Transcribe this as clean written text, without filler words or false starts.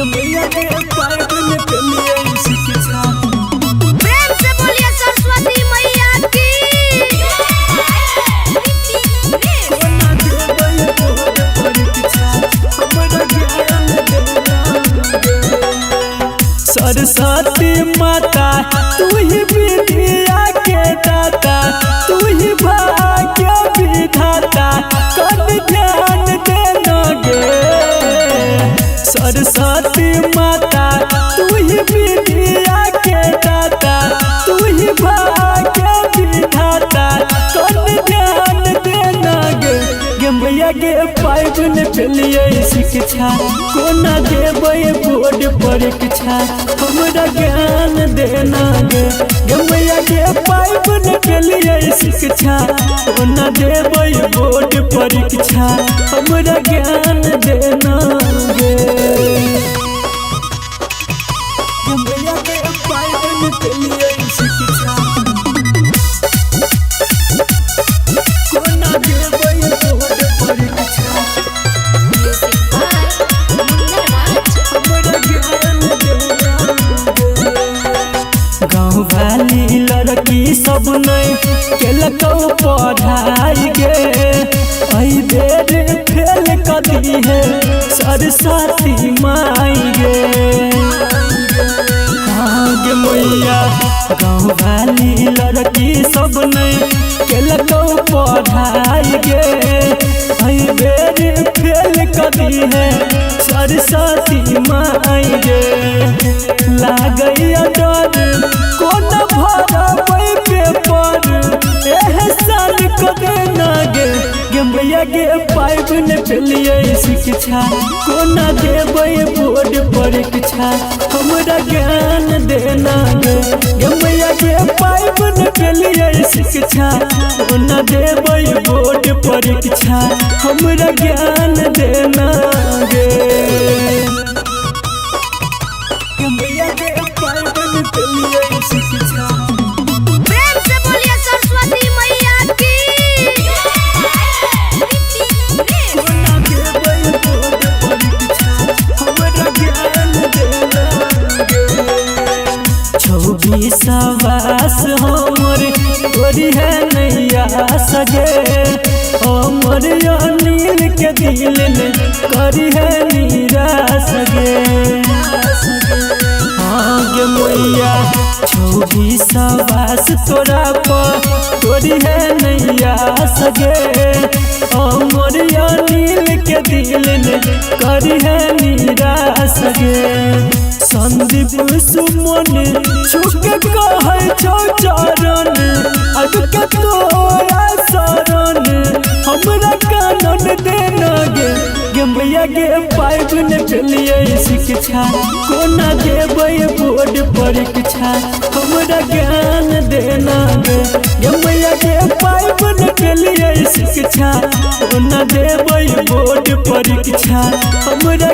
मैया के पाइप में पेलिए शिक्षा। प्रेम से बोलिए सरस्वती मैया की। कोना देबै तोहर परीक्षा हमरा ज्ञान देना। सरस्वती माता तू ही विद्या के दाता, तू ही भाग्य विधाता, कर ध्यान देना गे। सरस्वती माता तू ही विद्या के दाता, तू ही भाग्य विधाता, कर ध्यान देना गे। मैया के पाइप ने पेलिए शिक्षा, कोना देबै बोर्ड परीक्षा हमरा ज्ञान देना गे। मैया के पाइप ने पेलिए शिक्षा, कोना देबै बोर्ड परीक्षा हमरा ज्ञान देना गे। मैया के पाइप ने पेलिए शिक्षा, कोना देबै बोर्ड परीक्षा हमरा ज्ञान देना गे। गाँव वाली लड़की सब नहीं केलकौ पढ़ाई गे, आई बेर फेल कदी है सरस्वती माई गे। हाँ गे मैया गाँव वाली लड़की सब नहीं केलकौ पढ़ाई गे, आई बेर फेल कदी है सरस्वती माई गे। लागैया डर कोन भरबै पेपर एहसान क देना गे। मैया के पाइप ने पेलिए शिक्षा, कोना देबै बोर्ड परीक्षा हमरा ज्ञान देना गे। मैया के पाइप ने पेलिए शिक्षा, कोना देबै बोर्ड परीक्षा हमरा ज्ञान देना गे। मैया के पाइप ने पेलिए शिक्षा। प्रेम से बोलिए सरस्वती मैया की। कोना देबै बोर्ड परीक्षा हमरा ज्ञान देना गे। 24 हमर तोरी है नैया सगे, हमर अनिल के दिल ने करी है निराश गे। हाँ गे मैया 24 तोरा पर तोरी है नैया सगे, हमर अनिल के दिल ने करी है निराश गे। संदीप सुमन छुके कहै छौ चरण, अब के तोरा शरण हमरा कानन देना गे। मैया के पाइप ने पेलिए शिक्षा, कोना देबै बोर्ड परीक्षा हमरा ज्ञान देना गे। मैया के पाइप ने पेलिए शिक्षा, कोना देबै बोर्ड परीक्षा हमरा